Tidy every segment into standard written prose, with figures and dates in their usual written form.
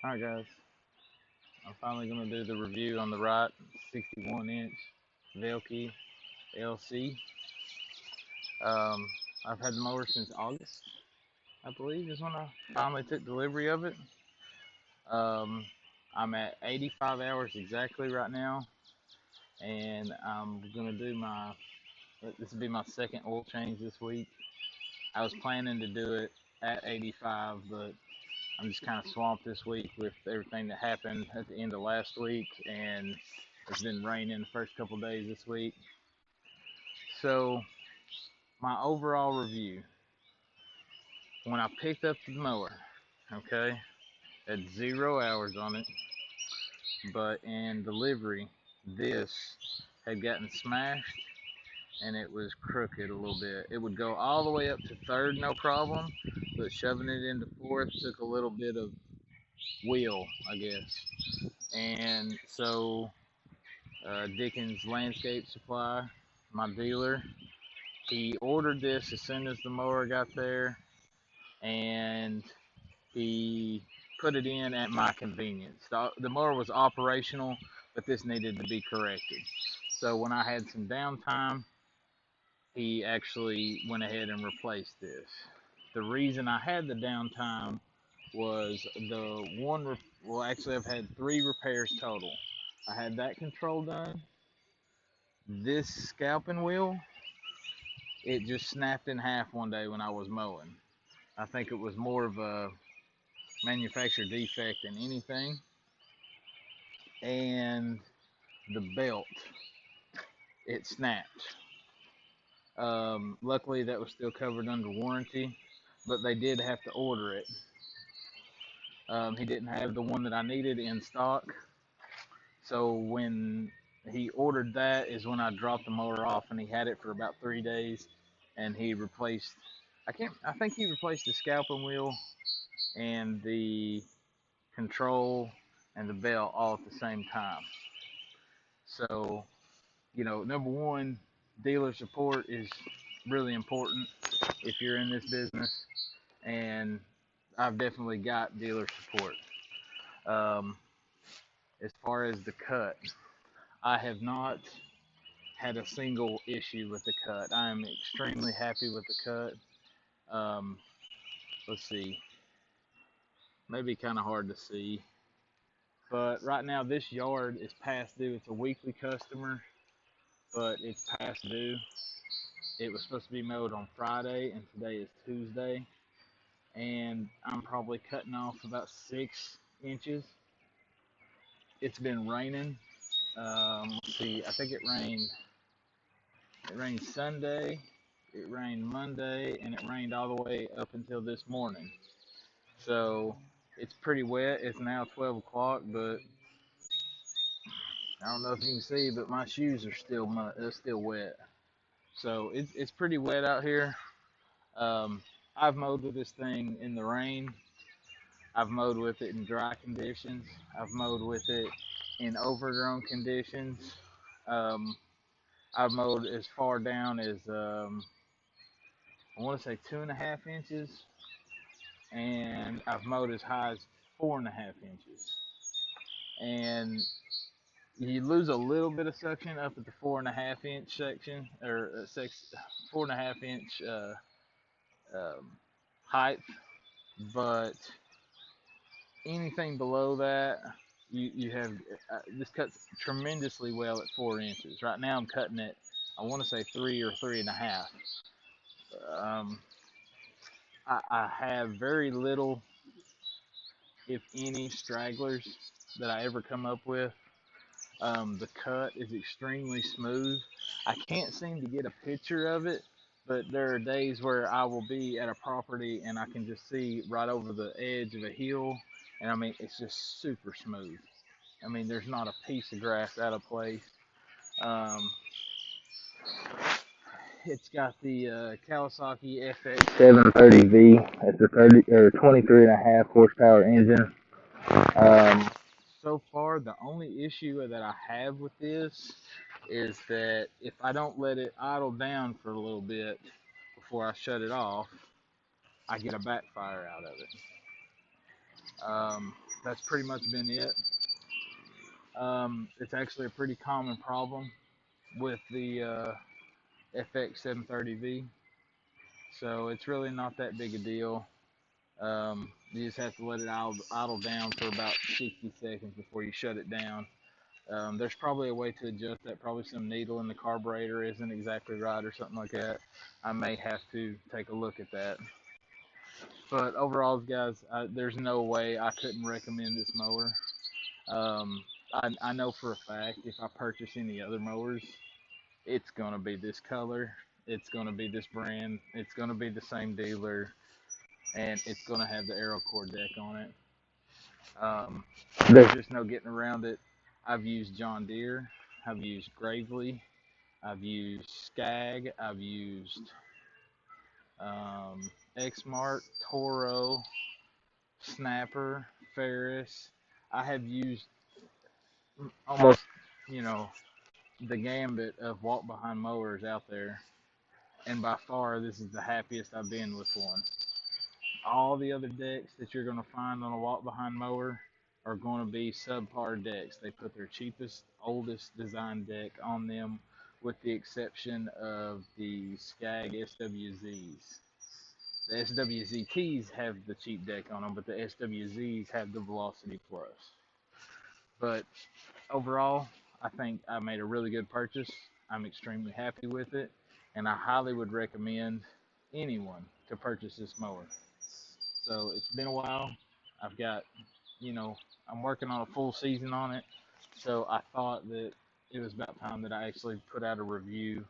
Alright guys, I'm finally going to do the review on the Wright 61-inch velke LC. Um, I've had the mower since August, I believe is when I finally took delivery of it. Um, I'm at 85 hours exactly right now, and I'm going to do this will be my second oil change this week. I was planning to do it at 85, but I'm just kind of swamped this week with everything that happened at the end of last week, and it's been raining the first couple days this week. So, my overall review, when I picked up the mower, okay, had 0 hours on it, but in delivery, this had gotten smashed and it was crooked a little bit. It would go all the way up to third, no problem, but shoving it into fourth took a little bit of wheel, I guess. And so Dickens Landscape Supply, my dealer, he ordered this as soon as the mower got there, and he put it in at my convenience. The mower was operational, but this needed to be corrected. So when I had some downtime, he actually went ahead and replaced this. The reason I had the downtime was well, actually I've had 3 repairs total. I had that control done. This scalping wheel, it just snapped in half one day when I was mowing. I think it was more of a manufacturer defect than anything. And the belt, it snapped. Luckily, that was still covered under warranty, but they did have to order it. He didn't have the one that I needed in stock, so when he ordered that is when I dropped the mower off, and he had it for about 3 days, and he replaced. I think he replaced the scalping wheel and the control and the belt all at the same time. So, number one, dealer support is really important if you're in this business, and I've definitely got dealer support. Um, as far as the cut, I have not had a single issue with the cut. I am extremely happy with the cut. Let's see, maybe kind of hard to see, but right now this yard is past due. It's a weekly customer, but it's past due. It was supposed to be mowed on Friday, and today is Tuesday, and I'm probably cutting off about 6 inches. It's been raining. Let's see, I think it rained. It rained Sunday, it rained Monday, and it rained all the way up until this morning. So it's pretty wet. It's now 12 o'clock, but I don't know if you can see, but my shoes are still wet. So it's pretty wet out here. I've mowed with this thing in the rain. I've mowed with it in dry conditions. I've mowed with it in overgrown conditions. Um, I've mowed as far down as I want to say 2.5 inches, and I've mowed as high as 4.5 inches. And you lose a little bit of suction up at the 4.5 inch section, or 4.5 inch height, but anything below that, you have this cuts tremendously well at 4 inches. Right now, I'm cutting it. I want to say 3 or 3.5. Um, I have very little, if any, stragglers that I ever come up with. The cut is extremely smooth. I can't seem to get a picture of it, but there are days where I will be at a property and I can just see right over the edge of a hill, and I mean, it's just super smooth. I mean, there's not a piece of grass out of place. Um, it's got the Kawasaki FX 730V. It's a 23.5 horsepower engine. Um, so far, the only issue that I have with this is that if I don't let it idle down for a little bit before I shut it off, I get a backfire out of it. That's pretty much been it. It's actually a pretty common problem with the FX 730V, so it's really not that big a deal. You just have to let it idle down for about 60 seconds before you shut it down. There's probably a way to adjust that. Probably some needle in the carburetor isn't exactly right or something like that. I may have to take a look at that. But overall, guys, there's no way I couldn't recommend this mower. I know for a fact if I purchase any other mowers, it's gonna be this color, it's gonna be this brand, it's gonna be the same dealer, and it's gonna have the AeroCore deck on it. Um, there's just no getting around it. I've used John Deere, I've used Gravely, I've used Skag, I've used Exmark, Toro, Snapper, Ferris. I have used almost, you know, the gambit of walk behind mowers out there, and by far this is the happiest I've been with one. All the other decks that you're going to find on a walk behind mower are going to be subpar decks. They put their cheapest, oldest design deck on them, with the exception of the Skag SWZs. The SWZTs have the cheap deck on them, but the SWZs have the Velocity Plus. But overall, I think I made a really good purchase. I'm extremely happy with it, and I highly would recommend anyone to purchase this mower. So it's been a while. I've got, you know, I'm working on a full season on it. So I thought that it was about time that I actually put out a review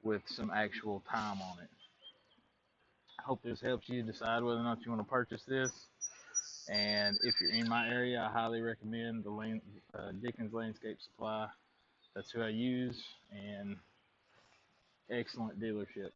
with some actual time on it. I hope this helps you decide whether or not you want to purchase this. And if you're in my area, I highly recommend the Dickens Landscape Supply. That's who I use, and excellent dealership.